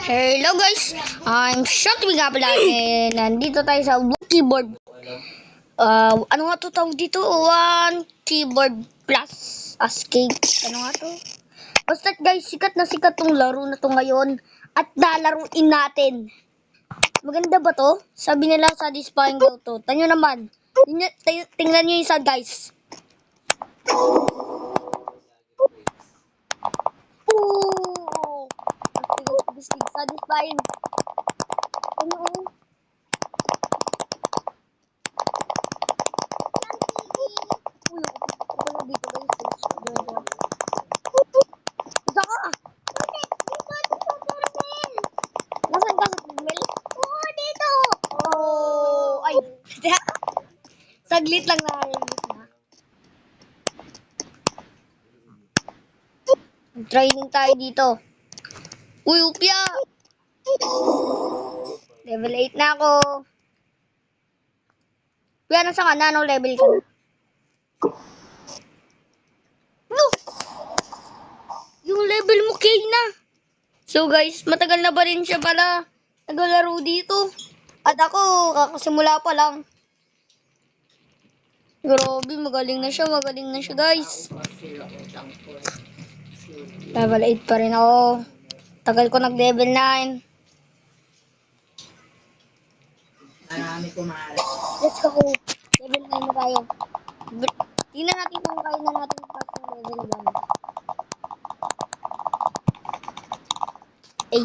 Hello guys, I'm Shotwig nga pala and nandito tayo sa keyboard. Ano nga to tawag dito? One keyboard plus ascade. Ano nga to? Basta guys, sikat na sikat tong laro na to ngayon at lalaruin natin. Maganda ba to? Sabi nila satisfying daw to. Tanyo naman. Tingnan nyo yung isa guys. Ooh! Satisfying. Ano? Nasaan ka sa Google? Oo, dito. Oh, ay. Saglit lang na. Training tayo dito. Uy, upya. Level 8 na ako. Upya, nasa ka na? Anong level ka na? No! Yung level mo, K na. So guys, matagal na ba rin siya pala naglalaro dito? At ako, kakasimula pa lang. Grabe, magaling na siya guys. Level 8 pa rin ako. Tagal ko nag-level 9. Let's go. Level 9 na tayo. Tingnan natin kung kaya na natin pass ng level 1. Ay.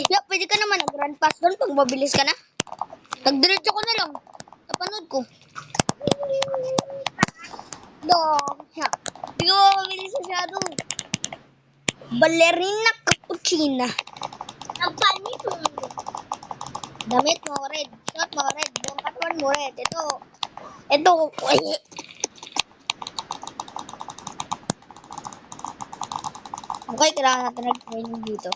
Yeah, pwede ka naman nag-run pass doon pag mabilis ka na. Nag-diretso ko na lang. Napanood ko. Yeah. Hindi ko mabilis masyado. Ballerina cappuccina. Ang panit mo. Damit mo red. Shot mo red. Buong katawan mo red. Ito. Ay. Okay, kailangan natin nag-training dito.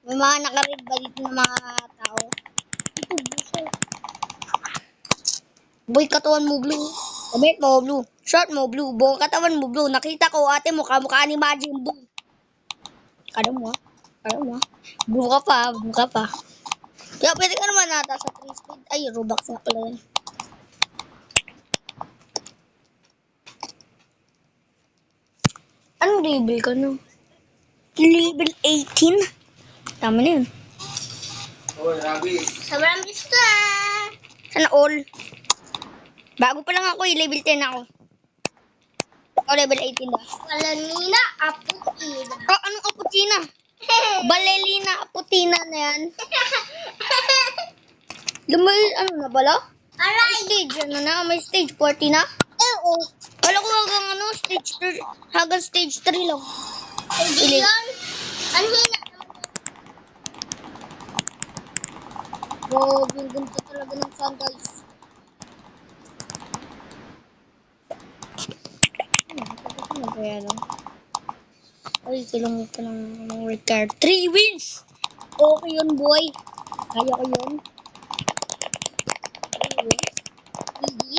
May mga naka-red ba dito ng mga tao? Ito, buso. Boy, katawan mo blue. Damit mo blue. Short mo blue. Buong katawan mo blue. Nakita ko ate mo kamukha ni Majin Buu. Ano mo? Blue ka pa. Kaya pwede ka naman nata sa 3 speed. Ay, Robux na pala yan. Anong level ka no? Level 18? Tama na yun. Sobrang gusto. Sana all. Bago pa lang ako level 10 ako. O level 18 na. Balalina Aputina. Anong Aputina? Balalina Aputina na yan. Ano na bala? May stage may stage 40 na? Oo. Wala ko hanggang stage 3 lang. Hindi yan. Ang hina. Bro, yung ganda talaga ng sun guys. Kaya lang. Ay, kailangan ko ng record. 3 wins! Okay yun, boy. Kaya ko yun. 3 wins. Easy.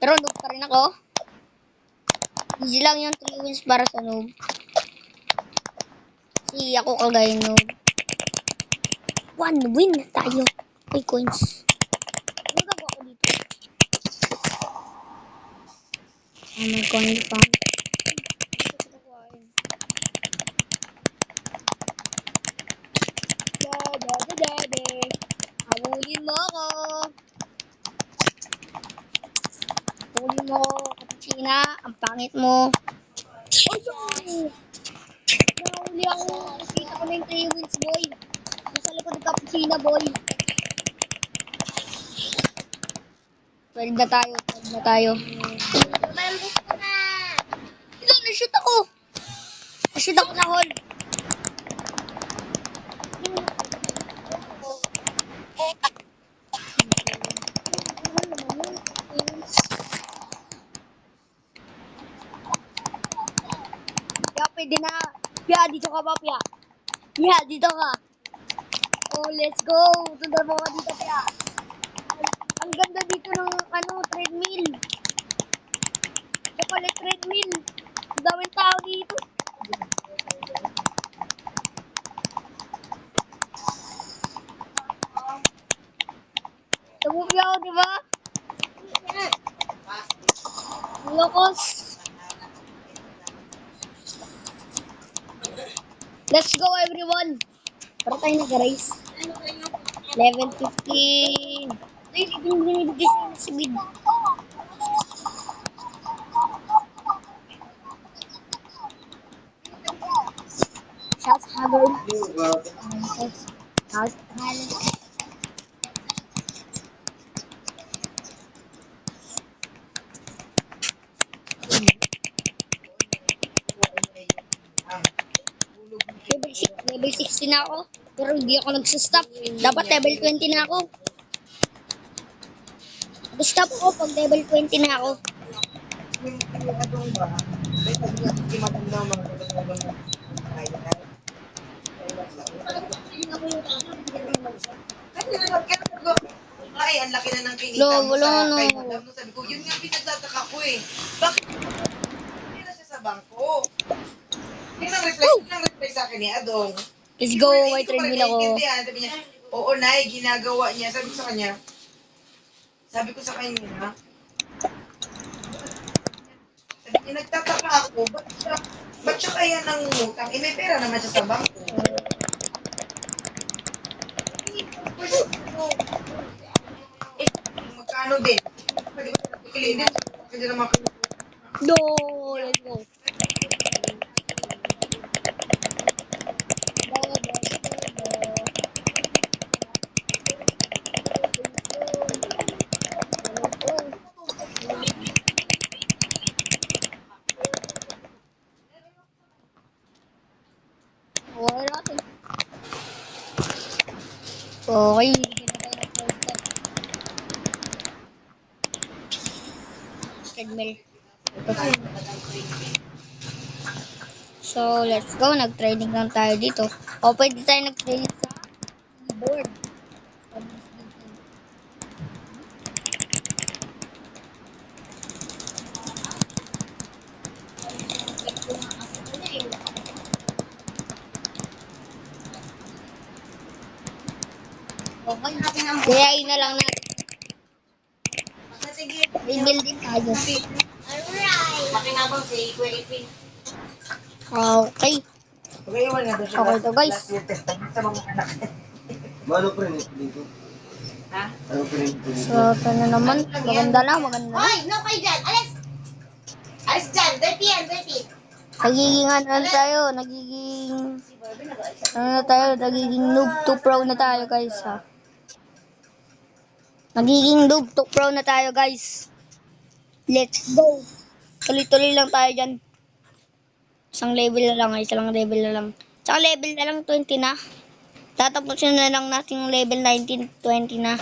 Pero noob pa rin ako. Easy lang yung 3 wins para sa noob. Kasi ako kagaya noob. 1 win na tayo. Ay, coins. Ano gagawa ko dito? May coins pa. Habulin mo ako. Habulin mo ako, Cappuccina. Ang pangit mo. Oh, nahuli ako. Nakita ko na yung 3 wins, boy. Nasa likod ng Cappuccina, boy. Pwede na tayo. Ito, na-shoot ako. Na-shoot ako na hole. Pwede na. Pia, dito ka ba, Pia? Pia, dito ka. Oh, let's go. Tundar mo ka dito, Pia. Ang ganda dito ng, treadmill. Chocolate treadmill. daming tao dito. Nabubi ako, di ba? Lokos. Let's go, everyone. Para tayo nag-race. 11:15. Ay, binibigay si Bid. Shout Haggard. Shout Haggard. Level 60 na ako. Pero hindi ako nagsistop. Dapat level 20 na ako. Stop ako pag level 20 na ako. Ay, ang laki na ng kinita mo sa kay madam. Sabi ko, yun nga pinagtataka ko eh. Bakit hindi na siya sa bangko? Yun ang reply sa akin ni Adong. Let's go, Hindi white ko pa rin treadmill ako. naiintindihan. Sabi niya, oo Nay, ginagawa niya. Sabi ko sa kanya, sabi ko sa kanya, sabi niya, nagtataka ako, ba't siya kaya nangungutang? Eh, may pera naman siya sa bangko. Eh, magkano din? Pwede ba napili din? Pwede naman No, let's go. Okay natin. Okay. Treadmill. So, let's go. Nag-training lang tayo dito. O, pwede tayo nag-training sa keyboard. Kaya yun na lang natin. Rebuild din tayo. makinabang si Kuya Ipin. Okay. Pag-iwan nga doon siya Okay to, guys. last year testament sa mga anak. Mano pa rin dito? Ha? Ano pa rin dito? So, ito na naman. Maganda na, maganda na. Hoy, no kayo dyan. Alis! Alis dyan. Dirty yan, dirty. Nagiging ano na tayo, nagiging ano na tayo, nagiging noob to pro na tayo guys ha. Nagiging noob to pro na tayo guys. Let's go. Tuloy-tuloy lang tayo dyan. Isang level na lang, isang level na lang. Isang level na lang 20 na. Tatapusin na lang natin yung level 19, 20 na.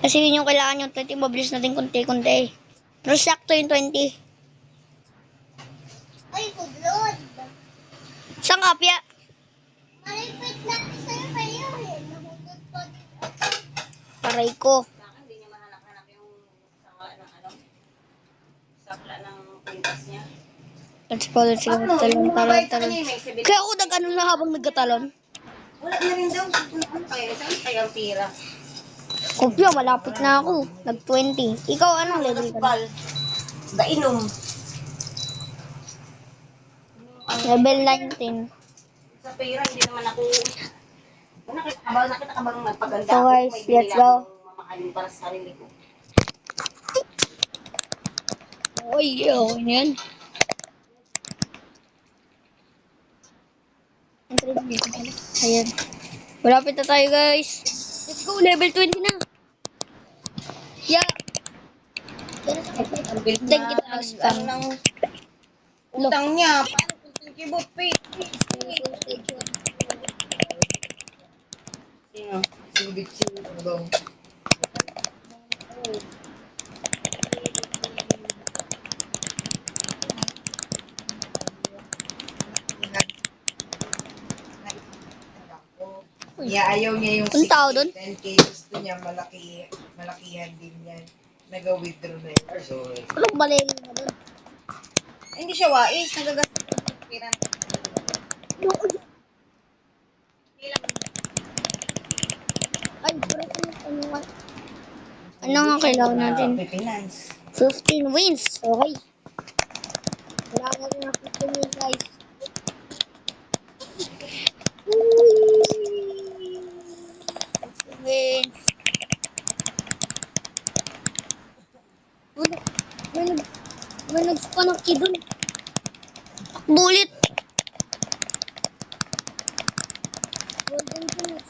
Kasi yun yung kailangan yung 20, mabilis natin konti-konti. Pero sakto yung 20. Ay, kudlod. Saan kapya? Malipit natin sa'yo kayo eh. Nahulog pa din. Aray ko. Hindi niya mahanap-hanap yung sakla ng ano, sakla ng pintas niya. Let's go, let's go. Talon. Kaya ako nag-ano na habang nagkatalon. Wala na rin daw. Ano kaya? Saan kaya ang pira? Kopya, malapit na ako. Nag-20. Ikaw, anong level ka na? Bal. Dainom. Level 19. Sa pera, hindi naman ako... Nakita ka bang nagpaganda So, guys, May binili let's go. akong mamahalin para sa sarili ko. Uy, okay na yan. Ayan. Malapit na tayo, guys. Let's go, level 20 na. Yeah. Ang bilis Then kita na spam. ng utang niya. Paano kung kibot pay? Sino? Silbit si Adong. Yeah, ayaw niya yung Ang tao dun? 10K. Gusto niya malakihan din yan. Nag-withdraw na yun. So, Anong balay mo doon? Hindi siya wais. Nagagastos ng pera. Ay, pero ano nga kailangan natin? Finance. 15 wins. Okay. Kailangan natin ng 15 wins, guys. Wins. May nag-spawn ng key dun. Bullet. Golden bullet.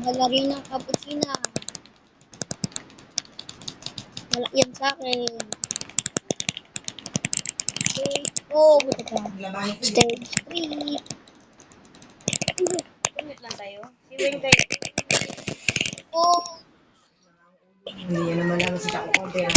Ballerina Cappuccina. Wala yan sa akin. Stage 4. Stage 3. Tumit lang tayo. Si Weng kayo. Oh. Hindi yan naman lang si Chaco kung pera.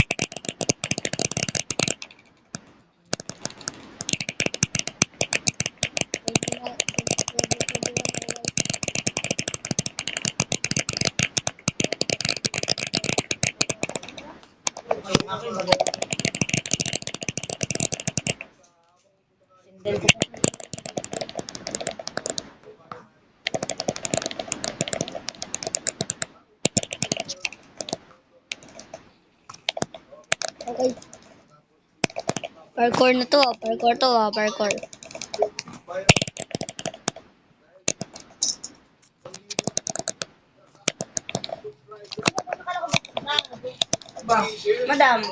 Sindel ko. Okay. Parkour na to. Parkour to. Parkour. Ba? Madam.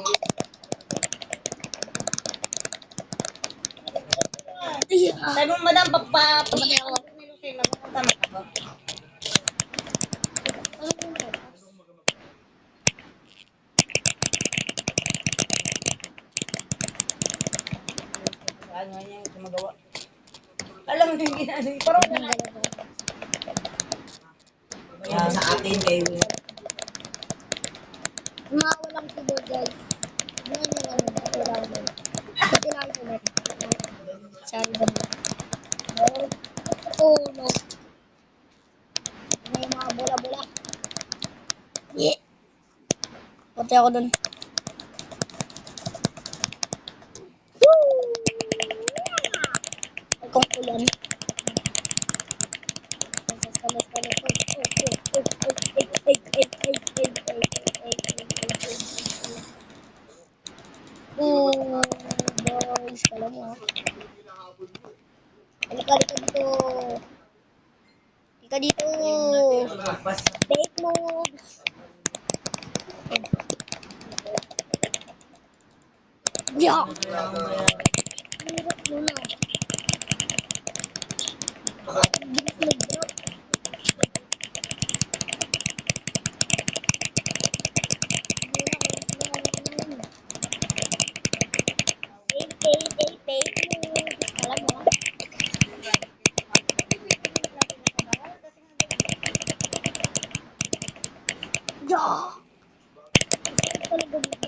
Sabi mo, madam, papapagay ako. Tama ka ba? Ano niya yung magawa? Alam mo yung ginano. Parang wala. Yan, sa atin kay Mga walang keyboard, guys. Ngayon yung ano. Kailangan mo. Kailangan ko na. Sorry ba? Oh, no. May mga bola-bola. Yeah. Pati ako dun. Woo! Ay, kung ulan. Oh, boys. Kala mo, ha? Halika dito. Halika dito. Fake moves. Yeah. Hirap muna. Bilis mag-drop. Fake moves. Alam mo, ha? Yeah. Talaga dito.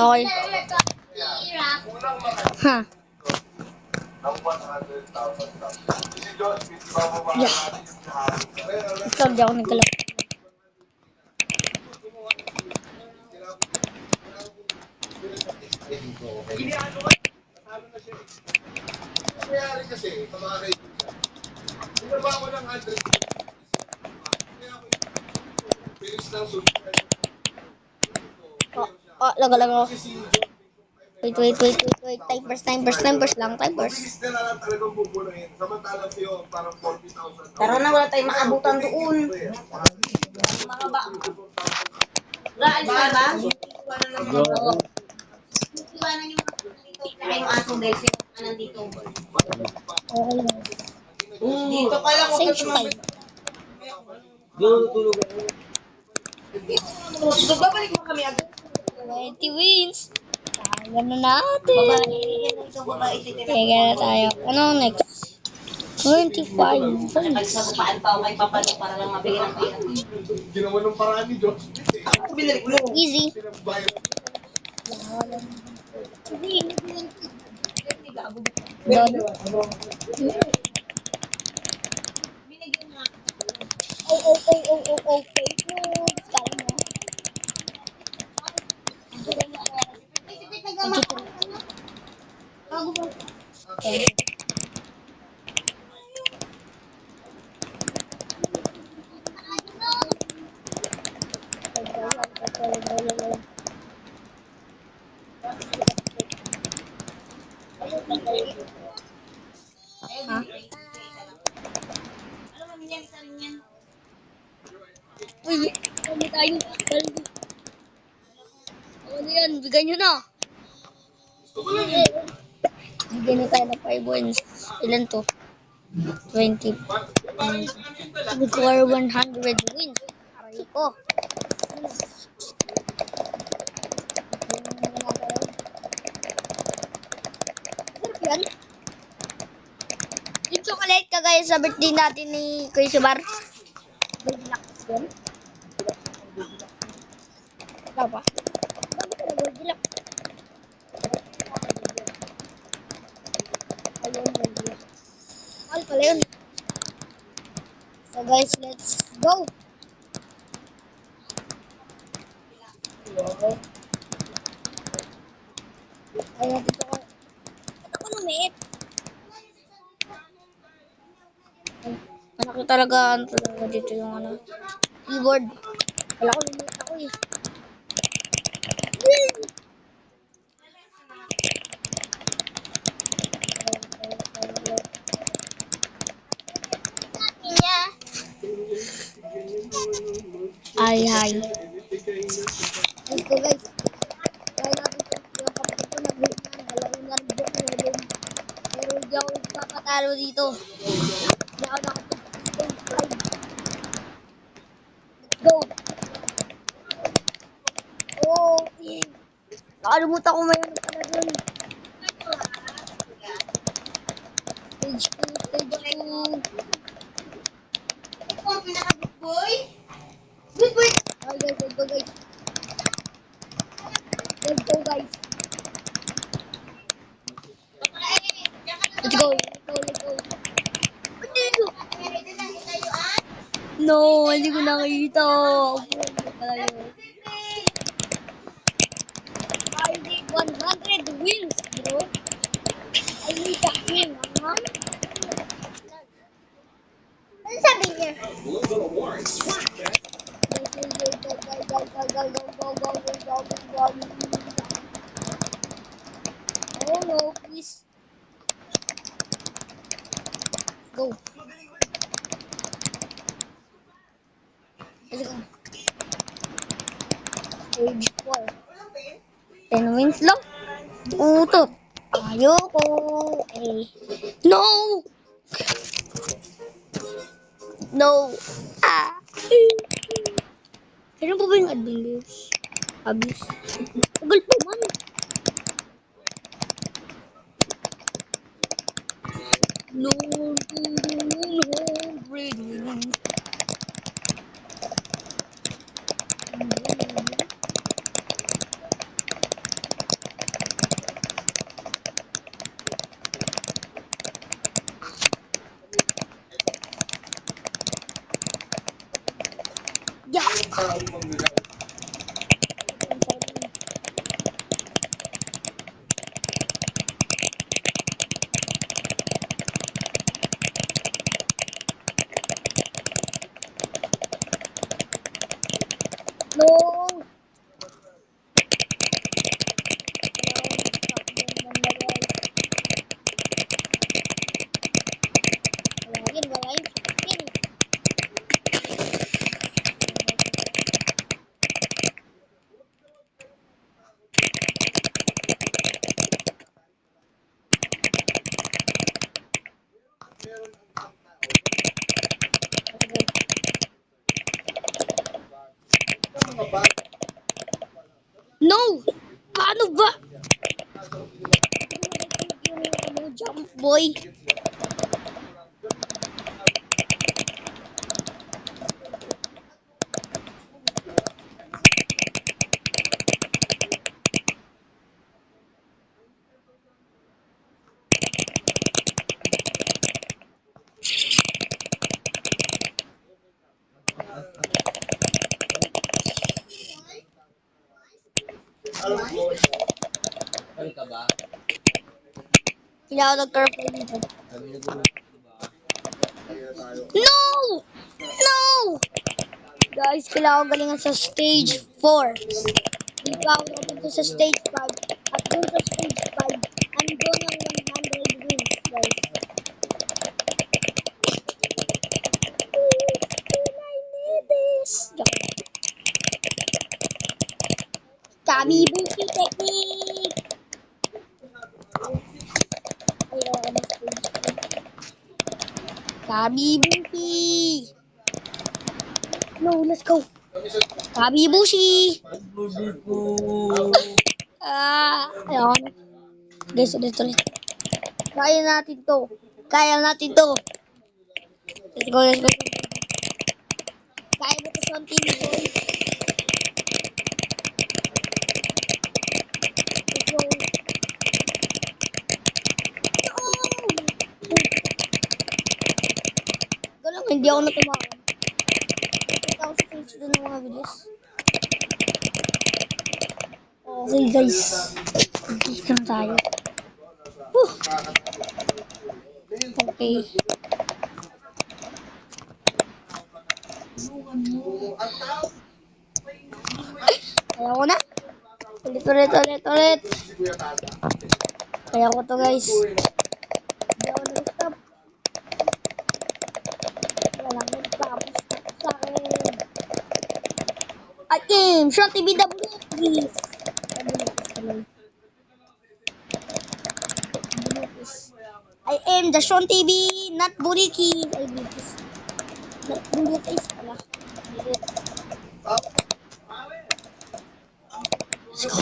Okay. Ha. Yeah. Ikaw, di ako nagkalap. Nangyari kasi, sa mga kaibigan, binaba ko ng 100 kaya ako bilis ng subscribe. Laga ako. Wait. Timers lang. Mabilis na lang talagang bubuluhin. Samantalang siyo, parang 40,000. Tara na, wala tayong maabutan doon. Mga ba? Raan ka ba? Iwanan yung mga dito. Kaya yung aso dahil sila nandito. Okay lang. Dito ka lang, huwag ka Same tumambay. time. Babalik mo kami agad. 20 wins. Kaya na natin. Babae, Kaya na tayo. Ano next? 25 wins. Nagsasapaan pa ako kay Papalo para lang mabigyan ng pera. Ginawa ng paraan ni Diyos. Ako binalik mo. Easy. Pinagbayad. Don. Okay. Tara mo. Okay. Ha? Uy, kami tayo. Ano yan? Bigyan nyo na. Bigyan na tayo ng 5 wins. Ilan to? 20. Require 100 wins. Aray ko. Sarap yan. Yung chocolate kagaya sa birthday natin ni Kuya Subar. Goldilocks yun. Ikaw ba? Bakit ka na Goldilocks? Ayun, Goldilocks. Mahal pala yun. So guys, let's go! Ayun, dito ko. Ito ko lumit. Malaki talaga, ano talaga dito yung ano, keyboard. Wala ko lumit ako eh. Ay, hi. Let's go guys. Kaya natin yung kapatid ko nag-hit na. Dalawin na rin buong meron. Pero hindi ako papatalo dito. Hindi ako nakapag-subscribe. Let's go. Okay. Nakalimutan ko mayroon pala dun. Stage 2, stage 2. Ito ang pinaka-good boy. Good boy. Okay guys, let's go guys. Let's go guys. Let's go, let's go, let's go. No, hindi ko nakita. I need 100 wins, bro. I need a win, ha? Ano sabi niya? Oh no, please. Go. Let's go. Stage 4. 10 wins lang. Utot. Ayoko. Eh. No! No. Ah. Kailan pa ba yung advance? Abis. Tagal pa man. No. Yeah. No. Wala yun. Ano ba? Jump boy. Kailangan nag-carpal dito. No! No! Guys, kailangan ko galingan sa stage 4. Di pa ako dito sa stage 5. At dun sa stage 5, I'm gonna 100 wins, guys. I need this. Kabibuki technique! Ayaw ako ng stage 5. Kabibuki! No, let's go! Kabibushi! Ayaw na. Guys, ulit. Kaya natin to. Let's go. Kaya mo to sa team, boy. Let's go. Galang, hindi ako natumakan. Kita ko sa stage doon ng mga bilis. Okay, guys. Dito na tayo. Okay. Kaya ko na. Ulit. Kaya ko to, guys. Hindi ako nag-stop. Wala nang nagtapos sa akin. At game, Sean TV please. I am the Sean TV, not Buriki. I did this. Not Buriki pala. Let's go.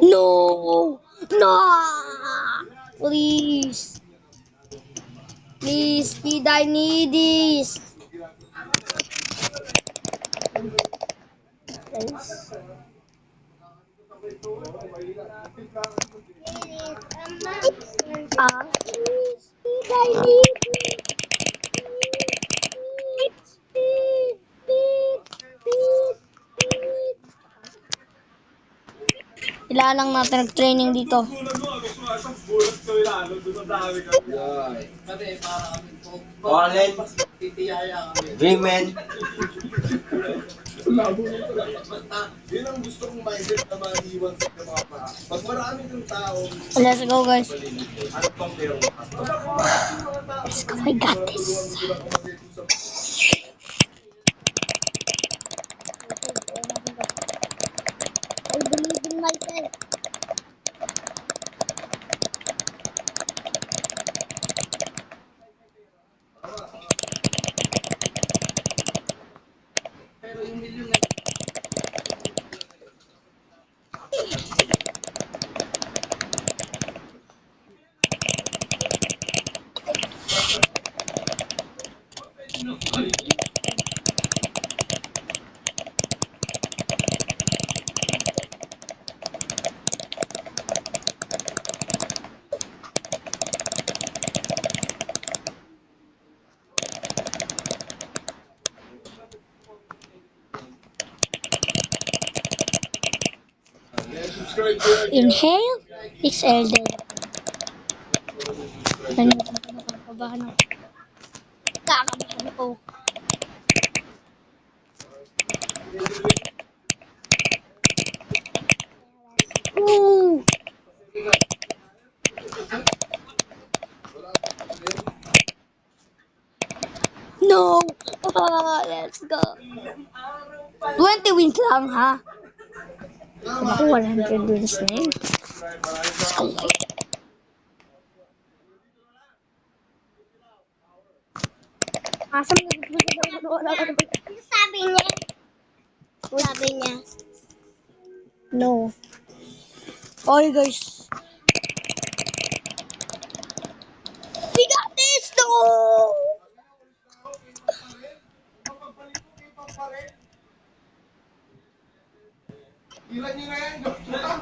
No! Please, kid, I need this. Guys. Please, kid, I need this. Speed. Kailangan lang natin nag-training dito. Wallet, women, Yun ang gusto kong mindset na maiwan sa mga pa. Pag marami ng tao, Let's go, guys. ano pang meron ka? Let's go, I got this. I believe in myself. Inhale, exhale din. Nakakabahan ako. Kakabahan ako. Ooh! No! Let's go. 20 wins lang, ha? Ako 100 wins na yun. Let's go. Asam na wala ka naman. Sabi niya, Sabi niya. No. Okay, guys. We got this! No! Ilan nyo na yan? Joke lang.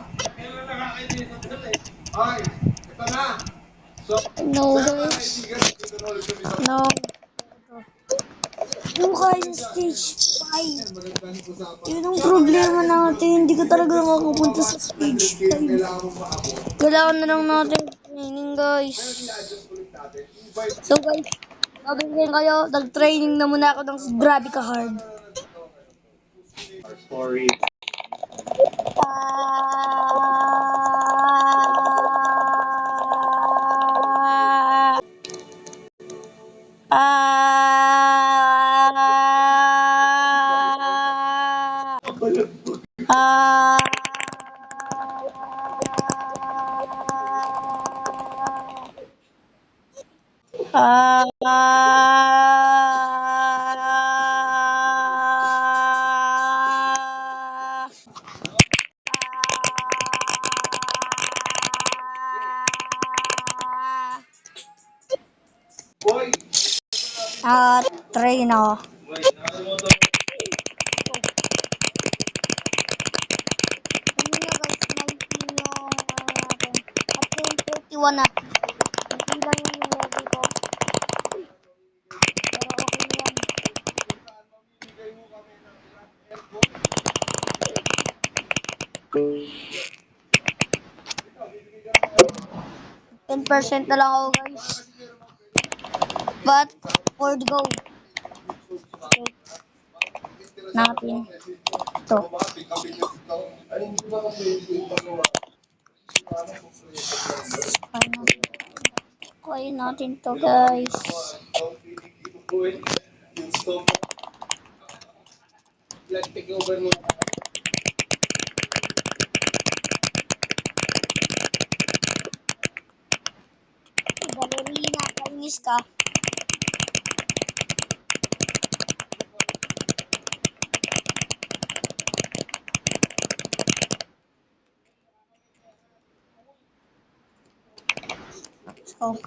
Ay, ito na. So, No, kaya mga guys. kaibigan, dito na ulit kami sa No. Yung kaya stage 5. magandang usapan. Yun ang problema natin. Hindi ka talaga makakapunta sa stage 5. Kailangan mo maabot. Kailangan na lang natin training, guys. I-adjust ulit natin. Invite So, guys, mabigyan kayo. Nag-training na muna ako ng grabe ka hard. Our story. Boy, Train ako. Ano na guys, 19 yung ano natin. At yung 31 na. Hindi lang yung level ko. Pero okay na yan. 10% na lang ako guys. But, for the go. Okay. Natin. Ito. ay hindi ba kasi yung pagawa? Kaya natin to guys. Yung stove. Like, take over mo. Ballerina, kainis ka. So,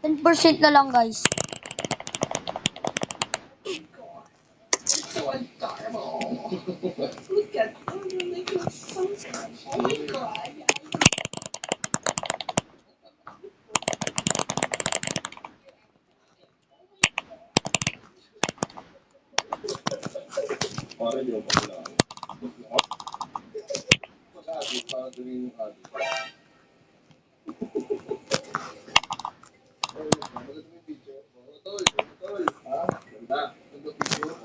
%10 na lang guys. Para di ba pala? Para din yung adik. Maganda yung picture. Tol, tol. Ha? Ganda. Ganda picture.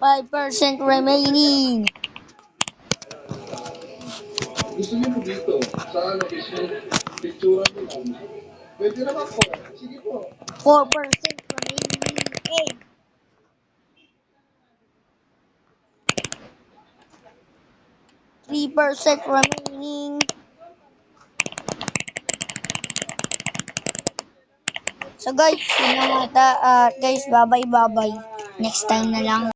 5% remaining. Gusto niyo po dito? Sa ano? Picture niyo. Pwede naman po. Sige po. 4% remaining. 3% remaining. So guys, yun na nga. Guys, bye-bye. Next time na lang.